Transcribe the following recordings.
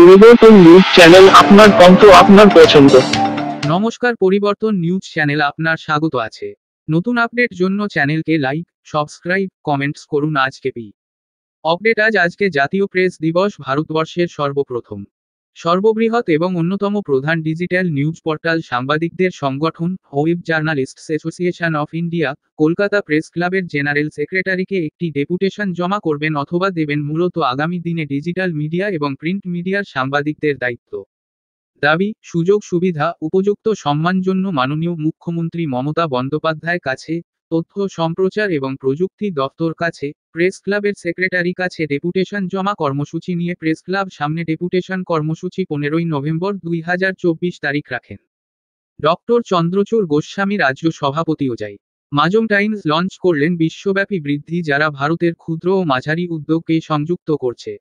পরিবর্তন news channel, আপনার কণ্ঠ আপনার পছন্দ। নমস্কার, পরিবর্তন নিউজ চ্যানেল আপনার স্বাগত আছে। নতুন আপডেট জন্য চ্যানেলকে লাইক, সাবস্ক্রাইব, কমেন্টস করুন। আজকে আপডেট। আজকে জাতীয় প্রেস দিবস, ভারতবর্ষের সর্ববৃহৎ এবং অন্যতম প্রধান ডিজিটাল নিউজ পোর্টাল সাংবাদিকদের সংগঠন web journalists association of India Kolkata press ক্লাবের জেনারেল সেক্রেটারিকে একটি ডেপুটেশন জমা করবেন অথবা দেবেন। মূলত আগামী দিনে ডিজিটাল মিডিয়া এবং প্রিন্ট মিডিয়ার সাংবাদিকদের দায়িত্ব, দাবি, সুযোগ সুবিধা, উপযুক্ত সম্মান জন্য মাননীয় মুখ্যমন্ত্রী মমতা বন্দ্যোপাধ্যায়ের কাছে, তথ্য সম্প্রচার এবং প্রযুক্তি দফতর কাছে, প্রেস ক্লাবের সেক্রেটারি কাছে ডেপুটেশন জমা। কর্মসূচি নিয়ে প্রেস ক্লাব সামনে ডেপুটেশন কর্মসূচি 15ই নভেম্বর 2024 তারিখ রাখেন ডক্টর চন্দ্রচূড় গোস্বামী, রাজ্য সভাপতি। ওজাই মাঝম টাইমস লঞ্চ করলেন বিশ্বব্যাপী বৃদ্ধি, যারা ভারতের ক্ষুদ্র ও মাঝারি উদ্যোগকে সংযুক্ত করছে।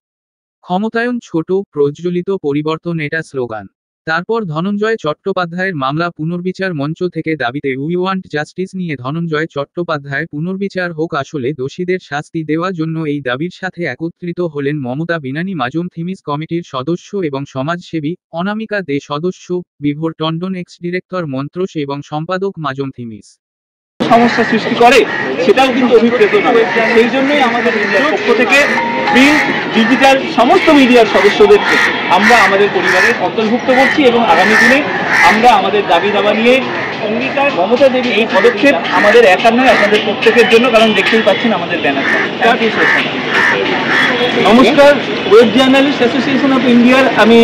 ক্ষমতায়ন, ছোট, প্রজ্বলিত পরিবর্তন, এটা স্লোগান। তারপর ধনঞ্জয় চট্টোপাধ্যায়ের মামলা পুনর্বিচার মঞ্চ থেকে দাবিতে উই ওয়ান্ট জাস্টিস নিয়ে ধনঞ্জয় চট্টোপাধ্যায় পুনর্বিচার হোক, আসলে দোষীদের শাস্তি দেওয়ার জন্য এই দাবির সাথে একত্রিত হলেন মমতা বিনানি মাজম থিমিস কমিটির সদস্য এবং সমাজসেবী, অনামিকা দে সদস্য, বিভোর টন্ডন এক্স ডিরেক্টর মন্ত্রস এবং সম্পাদক মাজম থিমিস। সমস্যা সৃষ্টি করে সেটাও কিন্তু অভিপ্রেত নয়। সেই জন্যই আমাদের পক্ষ থেকে প্রিন্ট, ডিজিটাল সমস্ত মিডিয়ার সদস্যদেরকে আমরা আমাদের পরিবারের অন্তর্ভুক্ত করছি এবং আগামী দিনে আমরা আমাদের দাবি দাবা নিয়ে অঙ্গীকার। মমতা দেবী এই পদক্ষেপ আমাদের একার নয়, আপনাদের প্রত্যেকের জন্য, কারণ দেখতেই পাচ্ছেন আমাদের ব্যানার। নমস্কার, ওয়েব জার্নালিস্ট অ্যাসোসিয়েশন অফ ইন্ডিয়ার আমি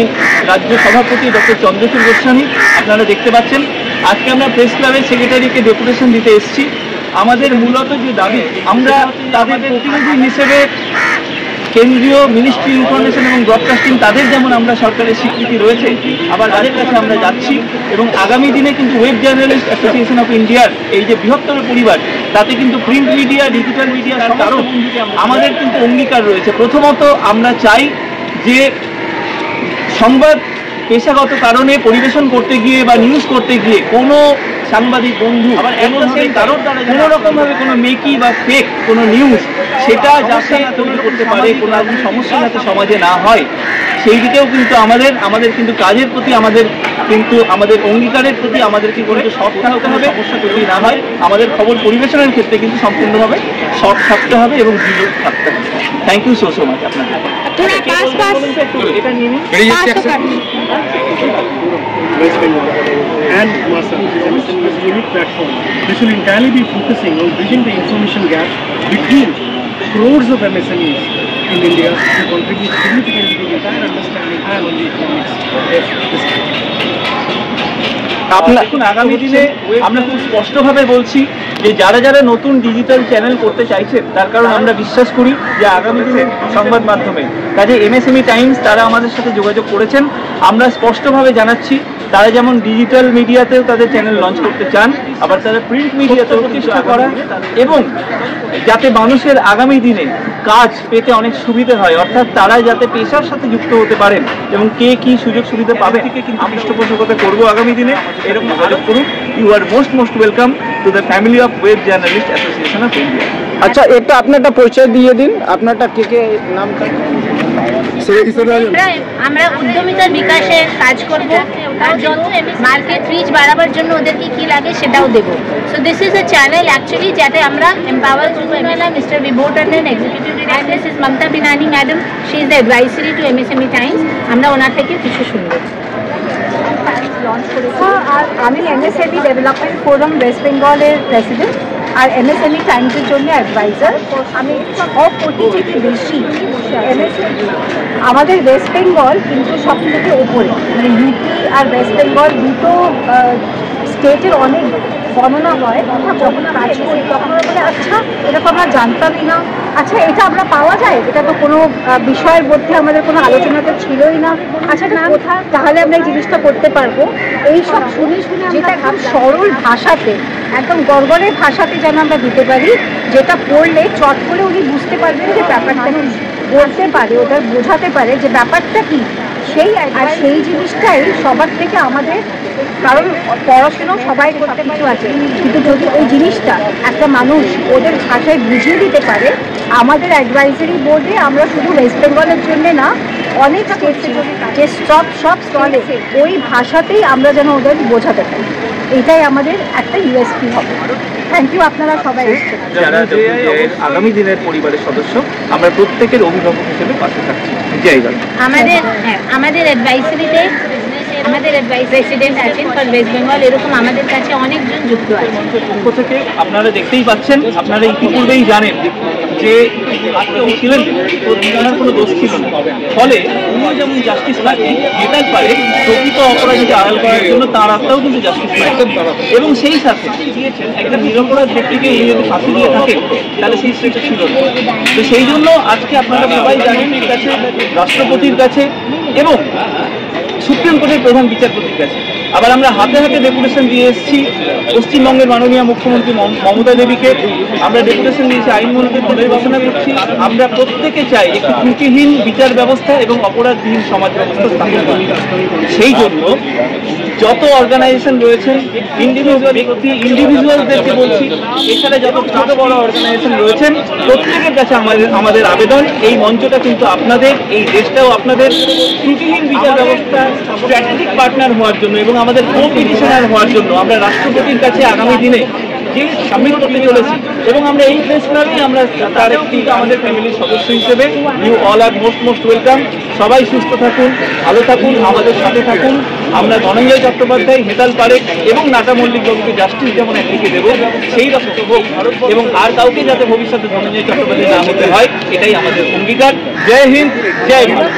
রাজ্য সভাপতি ডক্টর চন্দ্রচূড় গোস্বামী। আপনারা দেখতে পাচ্ছেন আজকে আমরা প্রেস ক্লাবের সেক্রেটারিকে ডেপুটেশন দিতে এসেছি। আমাদের মূলত যে দাবি, আমরা তাদের প্রতিনিধি হিসেবে কেন্দ্রীয় মিনিস্ট্রি ইনফরমেশন এবং ব্রডকাস্টিং, তাদের যেমন আমরা সরকারের স্বীকৃতি রয়েছে, আবার তাদের কাছে আমরা যাচ্ছি এবং আগামী দিনে কিন্তু ওয়েব জার্নালিস্ট অ্যাসোসিয়েশন অফ ইন্ডিয়ার এই যে বৃহত্তর পরিবার, তাতে কিন্তু প্রিন্ট মিডিয়া, ডিজিটাল মিডিয়া, কারণ আমাদের কিন্তু অঙ্গীকার রয়েছে। প্রথমত আমরা চাই যে সংবাদ পেশাগত কারণে পরিবেশন করতে গিয়ে বা নিউজ করতে গিয়ে কোনো সাংবাদিক বন্ধু আবার কোনো রকমভাবে কোনো মেকি বা ফেক কোনো নিউজ সেটা যাতে তৈরি করতে পারে, কোনো রকম সমস্যা যাতে সমাজে না হয়, সেই দিকেও কিন্তু আমাদের কিন্তু কাজের প্রতি, আমাদের অঙ্গীকারের প্রতি আমাদেরকে কিন্তু সৎ থাকতে হবে। সমস্যা তৈরি না হয়, আমাদের খবর পরিবেশনের ক্ষেত্রে কিন্তু সম্পূর্ণভাবে সৎ থাকতে হবে এবং বিরোধ থাকতে হবে। থ্যাংক ইউ সো মাচ আপনাকে। এটা নিয়ে and Masa is a unique platform. This will entirely be focusing on bridging the information gap between crores of MSMEs in India to contribute significantly to the entire understanding and on the economics of this country. দেখুন, আগামী দিনে আমরা খুব স্পষ্টভাবে বলছি যে যারা নতুন ডিজিটাল চ্যানেল করতে চাইছেন, তার কারণ আমরা বিশ্বাস করি যে আগামী দিনে সংবাদ মাধ্যমে, কাজে এমএসএমই টাইমস তারা আমাদের সাথে যোগাযোগ করেছেন। আমরা স্পষ্টভাবে জানাচ্ছি তারা যেমন ডিজিটাল মিডিয়াতেও তাদের চ্যানেল লঞ্চ করতে চান, আবার তারা প্রিন্ট মিডিয়াতেও প্রতিষ্ঠা করা, এবং যাতে মানুষের আগামী দিনে কাজ পেতে অনেক সুবিধা হয়, অর্থাৎ তারা যাতে পেশার সাথে যুক্ত হতে পারেন এবং কে কী সুযোগ সুবিধা পাবে থেকে কিন্তু পৃষ্ঠপোষকতা করবো আগামী দিনে। এরকম যোগাযোগ করুন। You are most welcome to the family of web journalist association of India. আচ্ছা, একটা আপনারটা পরিচয় দিয়ে দিন, আপনারটা কে নামটা। আমরা উদ্যমিতার বিকাশে কাজ করব, তার জন্য মার্কেট রিচ বাড়াবার জন্য ওদেরকে কি লাগে সেটাও দেব। So this is a channel actually যাতে আমরা এম্পাওয়ার করবো। MLA mister Vibhor Tandon, executive director, this is Mamata Binani madam, she is the advisory to MSME times. আমরা ওনার থেকে কিছু শুনবো। আর আমি এমএসএমই ডেভেলপমেন্ট ফোরাম ওয়েস্ট বেঙ্গলের প্রেসিডেন্ট আর এমএসএমই টাইমসের জন্য অ্যাডভাইজার। আমি 6 কোটি থেকে বেশি এমএসএমই আমাদের ওয়েস্ট বেঙ্গল কিন্তু সব থেকে ওপরে, মানে ইউপি আর ওয়েস্ট বেঙ্গল দুটো স্টেটের অনেক গণনা হয়। যখন কাজ করি তখন আমরা বলে আচ্ছা এটা তো আমরা জানতামই না, আচ্ছা এটা আমরা পাওয়া যায়, এটা তো কোনো বিষয়ের মধ্যে আমাদের কোনো আলোচনাতে ছিলই না, আচ্ছা না কোথায় তাহলে আমরা এই জিনিসটা করতে পারবো। এইসব শুনে যেটা খুব সরল ভাষাতে, একদম গড়গড়ের ভাষাতে যেন আমরা দিতে পারি, যেটা পড়লে চট করে উনি বুঝতে পারবেন যে ব্যাপারটা কি, বলতে পারে, ওটা বোঝাতে পারে যে ব্যাপারটা কি। সেই জিনিসটাই সবার থেকে আমাদের, কারণ পড়াশোনা সবাই করতে কিছু আছে, কিন্তু যদি ওই জিনিসটা একটা মানুষ ওদের ভাষায় বুঝিয়ে দিতে পারে, আমাদের অ্যাডভাইজারি বোর্ডে আমরা শুধু ওয়েস্ট বেঙ্গলের জন্যে না, অনেক স্টেটসে যে সব স্টলে ওই ভাষাতেই আমরা যেন ওদের বোঝাতে পারি, এটাই আমাদের একটা ইউএসপি হবে। থ্যাংক ইউ, আপনারা সবাই এসেছেন। যারা আগামী দিনের পরিবারের সদস্য, আমরা প্রত্যেকের অভিভাবক হিসেবে পাশে থাকছি। জয় বাংলা। আমাদের অ্যাডভাইসারিতে আমাদের প্রেসিডেন্ট আছেন ফর ওয়েস্ট বেঙ্গল, এরকম আমাদের কাছে অনেকজন যুক্ত আছে। পক্ষ থেকে আপনারা দেখতেই পাচ্ছেন, আপনারা ইতিপূর্বেই জানেন যে উনি ছিলেন, ওনার কোনো দোষ ছিল না, ফলে উনিও যেমন জাস্টিস পাচ্ছেন, এটাই পারে প্রকৃত অপরাধীকে আড়াল করার জন্য তার আত্মাও কিন্তু জাস্টিস পাচ্ছেন। এবং সেই সাথে একটা নিরপরাধ ব্যক্তিকে উনি যদি ফাঁসি দিয়ে থাকেন তাহলে সেই স্টেটটা ছিল না। তো সেই জন্য আজকে আপনারা সবাই জানেন কাছে, রাষ্ট্রপতির কাছে এবং সুপ্রিম কোর্টের প্রধান বিচারপতির কাছে, আবার আমরা হাতে হাতে ডেপুটেশন দিয়ে এসেছি পশ্চিমবঙ্গের মাননীয় মুখ্যমন্ত্রী মমতা দেবীকে। আমরা ডেপুটেশন দিয়েছি আইনমন্ত্রীর পদে ঘোষণা করছি। আমরা প্রত্যেকে চাই একটি ত্রুটিহীন বিচার ব্যবস্থা এবং অপরাধহীন সমাজ ব্যবস্থা স্থাপন করি। সেই জন্য যত অর্গানাইজেশন রয়েছেন, ইন্ডিভিজুয়ালদেরকে বলছি, এছাড়া যত ছোট বড় অর্গানাইজেশন রয়েছেন, প্রত্যেকের কাছে আমাদের আবেদন, এই মঞ্চটা কিন্তু আপনাদের, এই দেশটাও আপনাদের, ত্রুটিহীন বিচার ব্যবস্থা স্ট্র্যাটেজিক পার্টনার হওয়ার জন্য এবং আমাদের কো-পিটিশনার হওয়ার জন্য আমরা রাষ্ট্রপতির কাছে আগামী দিনে যে সাবমিট করতে চলেছি, এবং আমরা এই প্রেস ক্লাবেই আমরা তার একটি আমাদের ফ্যামিলির সদস্য হিসেবে। You all are most welcome. সবাই সুস্থ থাকুন, ভালো থাকুন, আমাদের সাথে থাকুন। আমরা ধনঞ্জয় চট্টোপাধ্যায়, হেতাল পারেখ এবং নাটা মল্লিক বাবুকে জাস্টিস যেমন একদিকে দেব, সেই রকম হোক এবং আর কাউকে যাতে ভবিষ্যতে ধনঞ্জয় চট্টোপাধ্যায় না হতে হয়, এটাই আমাদের অঙ্গীকার। জয় হিন্দ, জয় ভারত।